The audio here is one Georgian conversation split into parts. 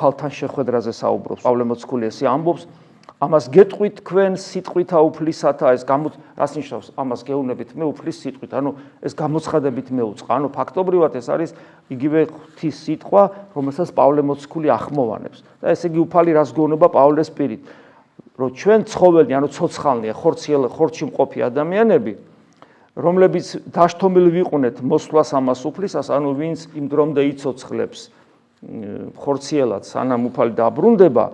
უფალთან შეხვედრაზე საუბრობს პავლე მოციქული ესე ამბობს ამას გეტყვით თქვენ სიტყვითა უფლისათა ეს რას ნიშნავს ამას გეუბნებით მე უფლის სიტყვით ანუ ეს გამოცხადებით მეუწყა ანუ ფაქტობრივად ეს არის იგივე ღვთის სიტყვა რომელსაც პავლე მოციქული ახმოვანებს და ესე იგი უფალი რას გეუბნება პავლეს პირით რომ ჩვენ ცხოველნი ანუ ცოცხალნია ხორცში მყოფი ადამიანები რომლებიც დაშთომილი ვიყვნეთ მოსვლას ამას უფლისას ანუ ვინც იმ დრომდე იცოცხლებს ხორციელად სანამ უფალი დაბრუნდება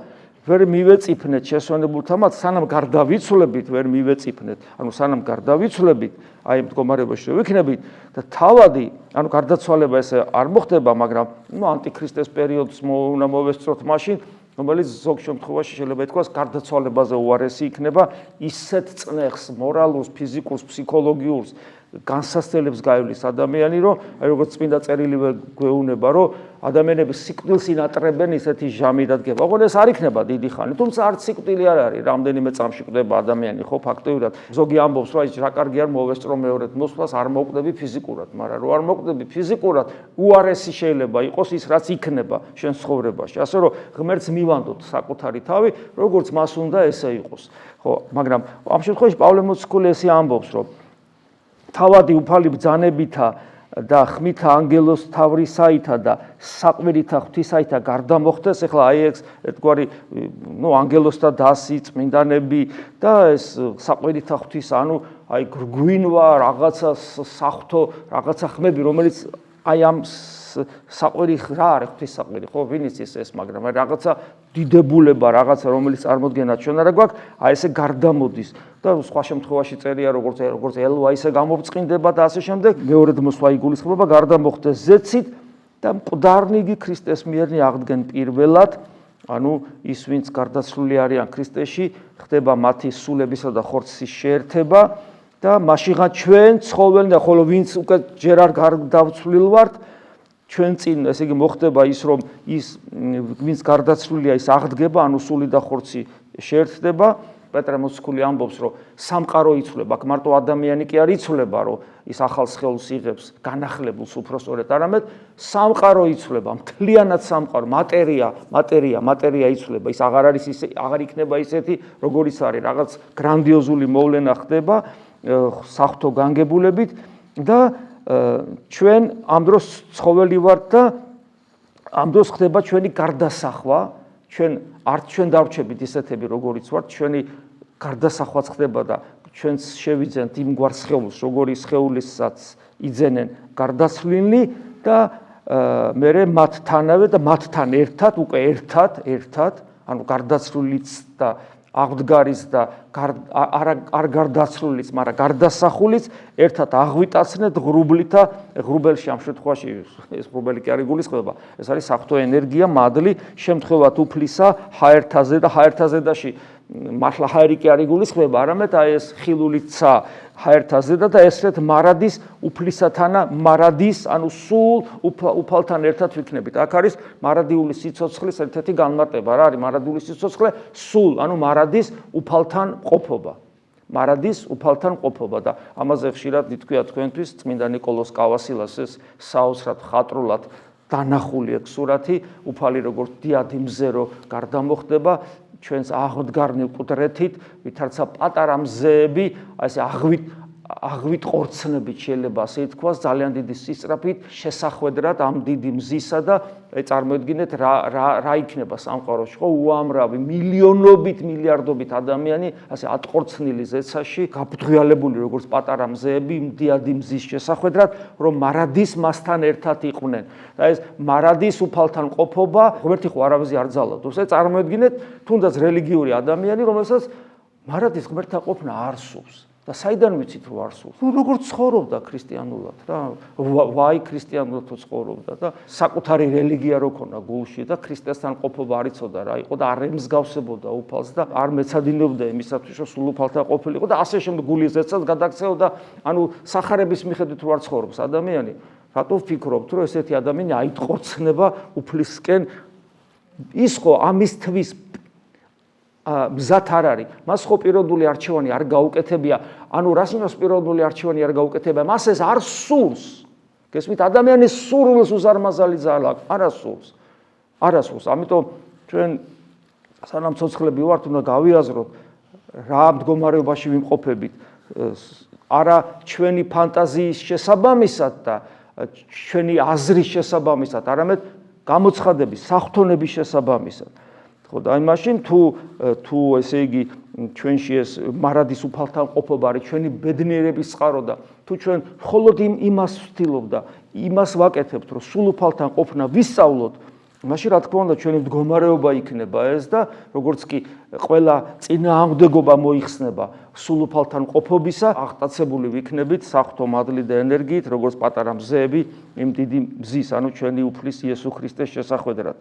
ვერ მივეწიფნეთ შესვენებულთამაც სანამ გარდავიცვლებით ვერ მივეწიფნეთ ანუ სანამ გარდავიცვლებით აი ამ მდგომარეობაში ვიქნებით და თავადი ანუ გარდაცვალება ესე არ მოხდება მაგრამ ანტიქრისტეს პერიოდს უნდა მოვესწროთ მაშინ რომელიც ზოგ შემთხვევაში შეიძლება ითქვას გარდაცვალებაზე უარესი იქნება ისეთ წნეხს მორალურს ფიზიკურს ფსიქოლოგიურს განსასწრებს გაივლის ადამიანი რომ აი როგორც წმინდა წერილივე გვეუბნება რომ ადამიანები სიკვდილს ინატრებენ ისეთი ჟამი დადგება. ოღონდ ეს არ იქნება დიდი ხანი, თუმცა არც სიკვდილი არ არის, რამდენიმე წამში კვდება ადამიანი, ხო, ფაქტობრივად. ზოგი ამბობს, რომ აი რა კარგი არ მოვესწრო მეორედ მოსვლას, არ მოვკვდები ფიზიკურად, მაგრამ რო არ მოვკვდები ფიზიკურად, უარესი შეიძლება იყოს ის, რაც იქნება შენ ცხოვრებაში. ასე რომ ღმერთს მივანდოთ საკუთარი თავი, როგორც მას უნდა ესე იყოს. ხო, მაგრამ ამ შემთხვევაში პავლე მოციქული ესე ამბობს, რომ თავადი უფალი ბრძანებითა და ხმითა ანგელოს თავრისაითა და საყვირითა ღვთისაითა გარდამოხდეს ეხლა აი ეს ერთგვარი ანგელოსთა დასი წმინდანები და ეს საყვირითა ღვთის ანუ აი გვინვა რაღაცა სახთო რაღაცა ხმები რომელიც აი ამ საყვირი რა არის ღვთის საყვირი ხო ვინ იცის ეს მაგრამ აი რაღაცა დიდებულება რაღაცა რომელიც წარმოდგენა ჩვენ არა გვაქვს აი ესე გარდამოდის და სხვა შემთხვევაში წერია როგორც ელვა ისე გამოვწყინდება და ასე შემდეგ მეორედ მოსვლა იგულისხმება გარდამოხდეს ზეცით და მკვდარნიგი ქრისტეს მიერნი აღდგენ პირველად ანუ ის ვინც გარდაცვლილი არიან ქრისტეში ხდება მათი სულებისა და ხორცის შეერთება და მაშინღა ჩვენ ცხოველნი და ხოლო ვინც უკვე ჯერ არ გარდაცვლილ ვართ ჩვენ წინ ესე იგი მოხდება ის რომ ის ვინც გარდაცვლილია ის აღდგება ანუ სული და ხორცი შეერთდება პეტრე მოციქული ამბობს რომ სამყარო იცვლება აქ მარტო ადამიანი კი არ იცვლება რომ ის ახალ სხეულს იღებს განახლებულს უпростоრეთ არამედ სამყარო იცვლება მთლიანად სამყარო მატერია იცვლება ის აღარ იქნება ისეთი როგორიც არის რაღაც გრანდიოზული მოვლენა ხდება სახთო განგებულებით და ჩვენ ამ დროს ცხოველი ვართ და ამ დროს ხდება ჩვენი გარდასახვა ჩვენ დავრჩებით ისეთები როგორიც ვართ ჩვენი გარდასახვაც ხდება და ჩვენს შევიძენთ იმ გვარ სხეულს როგორი სხეულისაც იძენენ გარდაცვლილნი და მერე მათთანავე და მათთან ერთად უკვე ერთად ანუ გარდაცვლილიც და აღდგარის და არ გარდაცვლილიც, მაგრამ გარდასახულიც ერთად აღვიტაცნეთ ღრუბლითა ღრუბელში ამ შემთხვევაში ეს ღრუბელი კი არ იგულისხმება ეს არის სახთო ენერგია მადლი შემთხვევათ უფლისა ჰაერთაზე და ჰაერთაზედაში მართლა ჰაერი კი არ იგულისხმება არამედ აი ეს ხილულიცა ჰაერთაზედა და ესრეთ მარადის უფლისათანა მარადის ანუ სულ უფალთან ერთად ვიქნებით აქ არის მარადიული სიცოცხლის ერთ-ერთი განმარტება რა არის მარადიული სიცოცხლე სულ ანუ მარადის უფალთან ყოფობა და ამაზე ხშირად ნითქვია თქვენთვის წმინდა ნიკოლოზ კავასილას ეს საოცრად ხატრულად დანახული ეგ სურათი უფალი როგორც დიადი მზერო გარდამოხდება ჩვენს აღდგარნი მკვდრეთით ვითარცა პატარა მზეები ასე აღვით ყორცნებით შეიძლება ასე ითქვას ძალიან დიდი სისწრაფით შესახვედრად ამ დიდი მზისა და წარმოედგინეთ რა იქნება სამყაროში ხო უამრავი მილიონობით მილიარდობით ადამიანი ასე ატყორცნილი ზეცაში გაბრძვიალებული როგორც პატარა მზეები მდიადი მზის შესახვედრად რომ მარადის მასთან ერთად იყვნენ და ეს მარადის უფალთან ყოფობა ღმერთი ხო არავის არ ძალადობს ეს წარმოედგინეთ თუნდაც რელიგიური ადამიანი რომელსაც მარადის ღმერთთან ყოფნა არ სურს და საიდან ვიცით რომ არ სურს? როგორც ცხოვრობდა ქრისტიანულად რა, ვაი ქრისტიანულად თუ ცხოვრობდა და საკუთარი რელიგია რო ქონა გულში და ქრისტესთან ყოფობა არ იცოდა რა იყო და არ ემსგავსებოდა უფალს და არ მეცადინეობდა იმისათვის რომ სულ უფალთან ყოფილიყო და ასე შემდეგ გულის ზეცად გადაქცეოდა ანუ სახარების მიხედვით რო არ ცხოვრობს ადამიანი რატო ვფიქრობთ რომ ესეთი ადამიანი აიტყორცნება უფლისკენ ის ხო ამის თვის მზად არ არის მას ხო პიროვნული არჩევანი არ გაუკეთებია ანუ რას ნიშნავს პიროვნული არჩევანი არ გაუკეთებია მას ეს არ სურს გესმით ადამიანის სურვილს უზარმაზარი ძალა არ ასურს არასრულს. ამიტომ ჩვენ სანამ ცოცხლები ვართ, უნდა გავიაზროთ რა მდგომარეობაში ვიმყოფებით, არა ჩვენი ფანტაზიის შესაბამისად და ჩვენი აზრის შესაბამისად, არამედ გამოცხადების, საღვთონების შესაბამისად. ხო და აი მაშინ თუ ესე იგი ჩვენში ეს მარადის უფალთან ყოფობა არის ჩვენი ბედნიერების წყარო და თუ ჩვენ მხოლოდ იმას ვცდილობ და იმას ვაკეთებთ, რომ სულ უფალთან ყოფნა ვისწავლოთ, მაშინ რა თქმა უნდა ჩვენი მდგომარეობა იქნება ეს და როგორც კი ყველა წინააღმდეგობა მოიხსნება სულ უფალთან ყოფობისა, აღტაცებული ვიქნებით საღვთო მადლით და ენერგიით, როგორც პატარა მზეები იმ დიდი მზის, ანუ ჩვენი უფლის იესო ქრისტეს შესახვედრად.